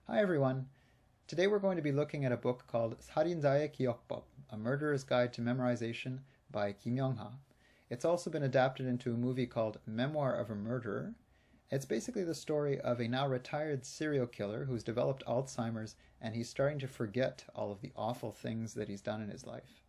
Hi everyone! Today we're going to be looking at a book called 살인자의 기억법, A Murderer's Guide to Memorization by Kim-ha. It's also been adapted into a movie called Memoir of a Murderer. It's basically the story of a now retired serial killer who's developed Alzheimer's and he's starting to forget all of the awful things that he's done in his life.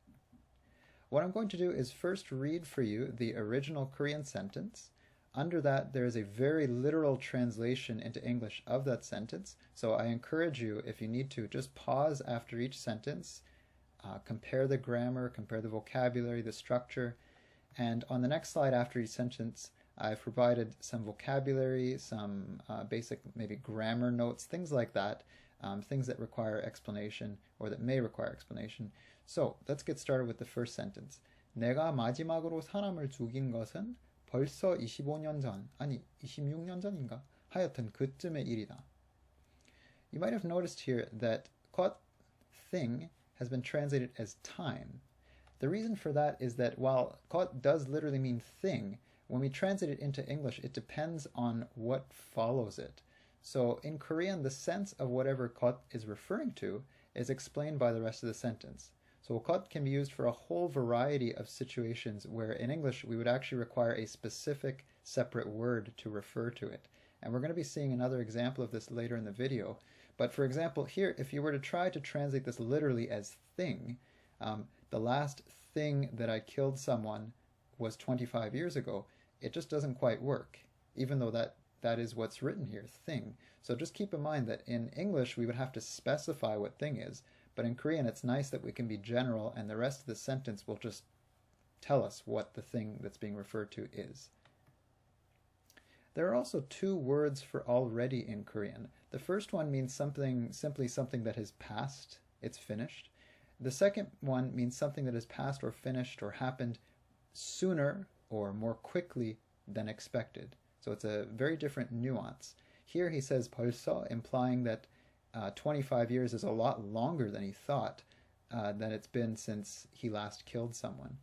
What I'm going to do is first read for you the original Korean sentence. Under that, there is a very literal translation into English of that sentence. So I encourage you, if you need to, just pause after each sentence, compare the grammar, compare the vocabulary, the structure. And on the next slide after each sentence, I've provided some vocabulary, some basic maybe grammar notes, things like that, things that require explanation or that may require explanation. So let's get started with the first sentence. 내가 마지막으로 사람을 죽인 것은 벌써 25년 전, 아니 26년 전인가? 하여튼 그쯤의 일이다. You might have noticed here that 것, thing, has been translated as time. The reason for that is that while 것 does literally mean thing, when we translate it into English, it depends on what follows it. So in Korean, the sense of whatever 것 is referring to is explained by the rest of the sentence. So 것 can be used for a whole variety of situations where in English we would actually require a specific separate word to refer to it. And we're going to be seeing another example of this later in the video. But for example, here, if you were to try to translate this literally as thing, the last thing that I killed someone was 25 years ago, it just doesn't quite work, even though that is what's written here, thing. So just keep in mind that in English we would have to specify what thing is, but in Korean it's nice that we can be general and the rest of the sentence will just tell us what the thing that's being referred to is. There are also two words for already in Korean. The first one means simply something that has passed, it's finished. The second one means something that has passed or finished or happened sooner or more quickly than expected. So it's a very different nuance. Here he says 벌써, implying that 25 years is a lot longer than he thought than it's been since he last killed someone.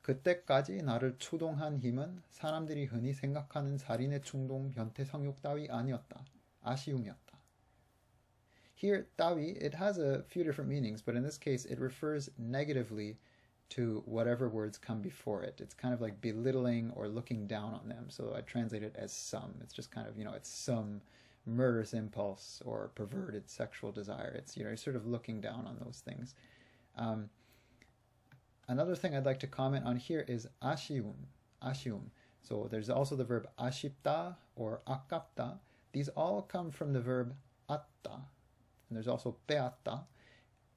그때까지 나를 추동한 힘은 사람들이 흔히 생각하는 살인의 충동, 변태 성욕 따위 아니었다. 아쉬움이었다. Here, 따위, it has a few different meanings, but in this case it refers negatively to whatever words come before it. It's kind of like belittling or looking down on them. So I translate it as some. It's just kind of, it's some murderous impulse or perverted sexual desire. It's, sort of looking down on those things. Another thing I'd like to comment on here is 아쉬움. So there's also the verb 아쉽다 or 아깝다. These all come from the verb 앗다. And there's also 빼앗다,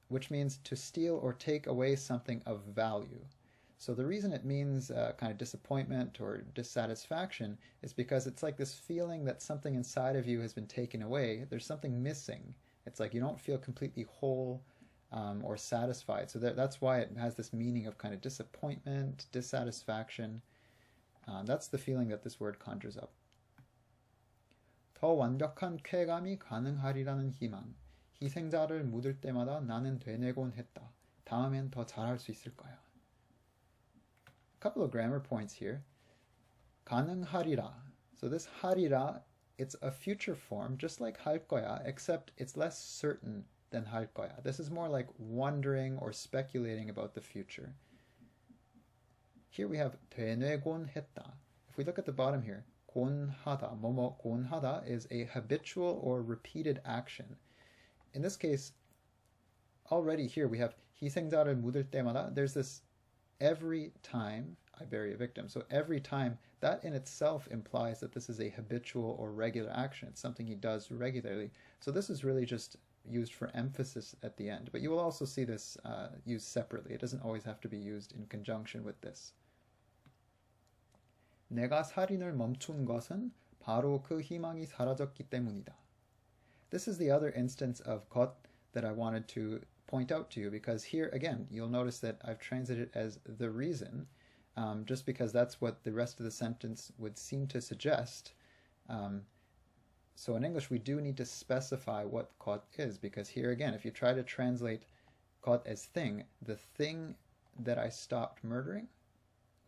which means to steal or take away something of value. So the reason it means kind of disappointment or dissatisfaction is because it's like this feeling that something inside of you has been taken away. There's something missing. It's like you don't feel completely whole or satisfied. So that's why it has this meaning of kind of disappointment, dissatisfaction. That's the feeling that this word conjures up. 더 완벽한 쾌감이 가능하리라는 희망. 희생자를 묻을 때마다 나는 되뇌곤 했다. 다음엔 더 잘할 수 있을 거야. Couple of grammar points here. 가능하리라. So this 하리라, it's a future form, just like 할 거야, except it's less certain than 할 거야. This is more like wondering or speculating about the future. Here we have 되뇌곤 했다. If we look at the bottom here, 곤하다, 뭐뭐 곤하다 is a habitual or repeated action. In this case, already here we have 희생자를 묻을 때마다. There's this every time I bury a victim. So every time, that in itself implies that this is a habitual or regular action. It's something he does regularly. So this is really just used for emphasis at the end. But you will also see this used separately. It doesn't always have to be used in conjunction with this. 내가 살인을 멈춘 것은 바로 그 희망이 사라졌기 때문이다. This is the other instance of 것 that I wanted to point out to you, because here again you'll notice that I've translated it as the reason, just because that's what the rest of the sentence would seem to suggest. So in English we do need to specify what 것 is, because here again if you try to translate 것 as thing, the thing that I stopped murdering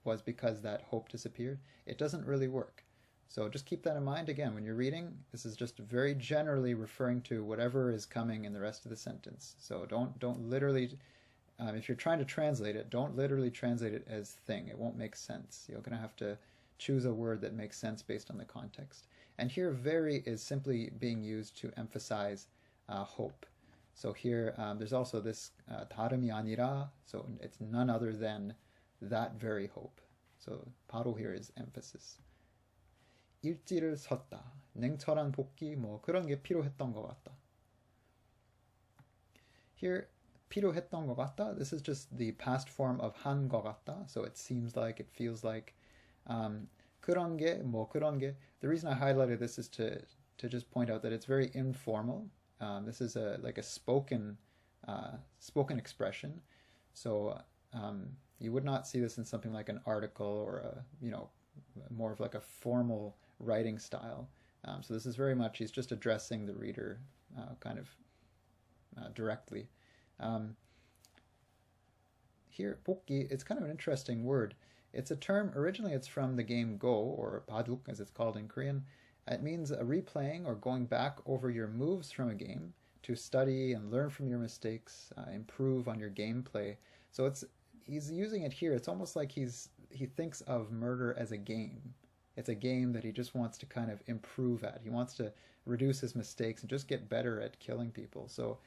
was because that hope disappeared. It doesn't really work. So just keep that in mind. Again, when you're reading, this is just very generally referring to whatever is coming in the rest of the sentence. So don't literally, if you're trying to translate it, don't literally translate it as thing. It won't make sense. You're going to have to choose a word that makes sense based on the context. And here, very is simply being used to emphasize hope. So here, there's also this 다름이 아니라, so it's none other than that very hope. So 바로 here is emphasis. 일지를 섰다. 냉철한 복기 뭐 그런 게 필요했던 것 같다. Here, 필요했던 것 같다. This is just the past form of 한 것 같다. So it seems like, it feels like. 그런 게 뭐 그런 게. The reason I highlighted this is to just point out that it's very informal. This is like a spoken expression. So you would not see this in something like an article or more of like a formal writing style. So this is very much, he's just addressing the reader kind of directly. Here, 복기, it's kind of an interesting word. It's a term, originally it's from the game Go, or baduk as it's called in Korean. It means replaying or going back over your moves from a game to study and learn from your mistakes, improve on your gameplay. So he's using it here. It's almost like he thinks of murder as a game. It's a game that he just wants to kind of improve at. He wants to reduce his mistakes and just get better at killing people. So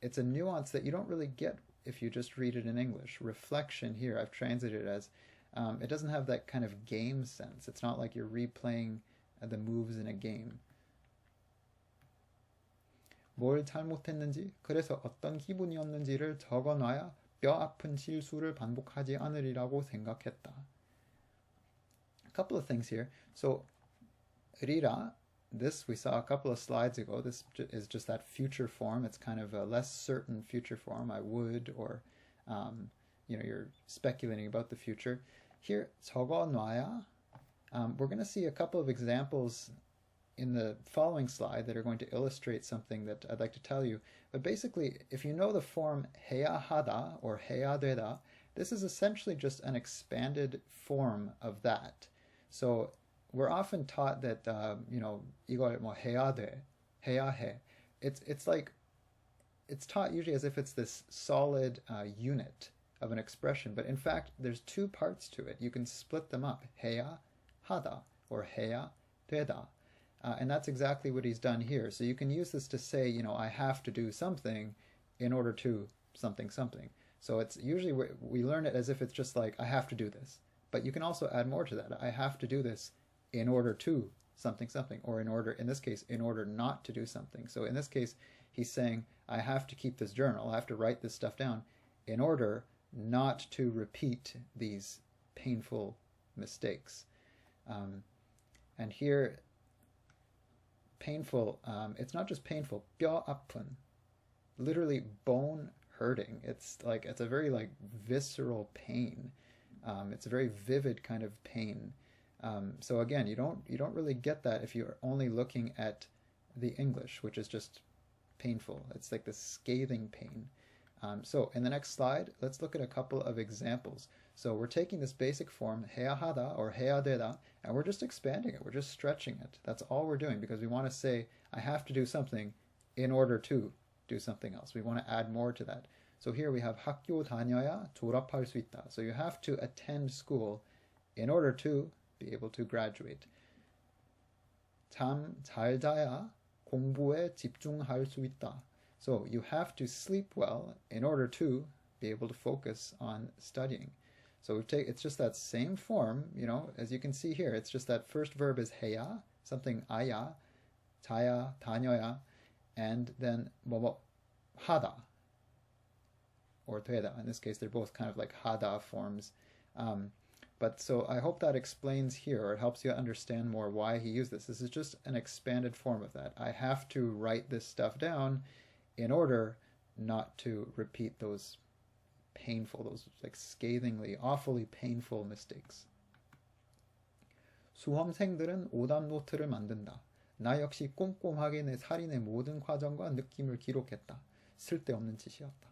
it's a nuance that you don't really get if you just read it in English. Reflection here, I've translated it as, it doesn't have that kind of game sense. It's not like you're replaying the moves in a game. 뭘 잘못했는지, 그래서 어떤 기분이었는지를 적어놔야 뼈 아픈 실수를 반복하지 않으리라고 생각했다. A couple of things here. So, rira, this we saw a couple of slides ago. This is just that future form. It's kind of a less certain future form. I would, or you're speculating about the future. Here, 적어놔야. We're going to see a couple of examples in the following slide that are going to illustrate something that I'd like to tell you. But basically, if you know the form 해야 하다 or 해야 되다, this is essentially just an expanded form of that. So we're often taught that 이걸 뭐 해야 돼, 해야 해. It's like it's taught usually as if it's this solid unit of an expression, but in fact there's two parts to it. You can split them up, 해야 하다 or 해야 되다. And that's exactly what he's done here. So you can use this to say, I have to do something in order to something. So it's usually we learn it as if it's just like, I have to do this. But you can also add more to that. I have to do this in order to something, or in this case, in order not to do something. So in this case, he's saying, I have to keep this journal. I have to write this stuff down in order not to repeat these painful mistakes. And here, painful, it's not just painful, 뼈 아픈, literally bone hurting. It's a very visceral pain. It's a very vivid kind of pain. So again, you don't really get that if you're only looking at the English, which is just painful. It's like this scathing pain. So in the next slide, let's look at a couple of examples. So we're taking this basic form, 해야 하다 or 해야 되다, and we're just expanding it. We're just stretching it. That's all we're doing because we want to say, I have to do something in order to do something else. We want to add more to that. So here we have 학교 다녀야 졸업할 수 있다. So you have to attend school in order to be able to graduate. 잠 잘 자야 공부에 집중할 수 있다. So you have to sleep well in order to be able to focus on studying. So it's just that same form, as you can see here, it's just that first verb is 해야, something 아야, 자야, 다녀야, and then 뭐 하다, or 되다. In this case, they're both kind of like hada forms. But so I hope that explains here, or it helps you understand more why he used this. This is just an expanded form of that. I have to write this stuff down in order not to repeat those scathingly, awfully painful mistakes. 수험생들은 오답 노트를 만든다. 나 역시 꼼꼼하게 내 살인의 모든 과정과 느낌을 기록했다. 쓸데없는 짓이었다.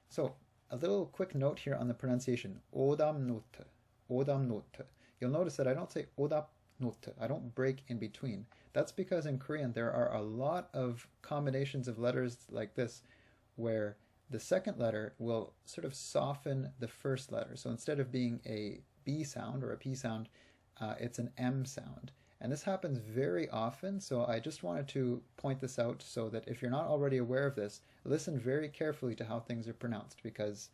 So, a little quick note here on the pronunciation. 오답 노트. 오답 노트. You'll notice that I don't say 오답 note. I don't break in between. That's because in Korean there are a lot of combinations of letters like this where the second letter will sort of soften the first letter. So instead of being a B sound or a P sound, it's an M sound. And this happens very often, so I just wanted to point this out so that if you're not already aware of this, listen very carefully to how things are pronounced, because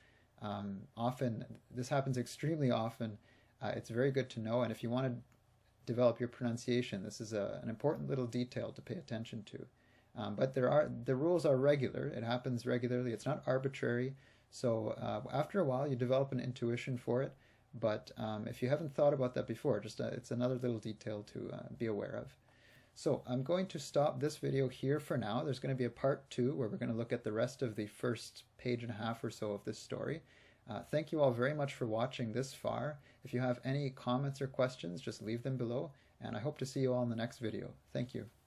often, this happens extremely often. It's very good to know, and if you want to develop your pronunciation, this is an important little detail to pay attention to. But the rules are regular. It happens regularly. It's not arbitrary. So after a while, you develop an intuition for it. But if you haven't thought about that before, just it's another little detail to be aware of. So I'm going to stop this video here for now. There's going to be a part 2 where we're going to look at the rest of the first page and a half or so of this story. Thank you all very much for watching this far. If you have any comments or questions, just leave them below, and I hope to see you all in the next video. Thank you.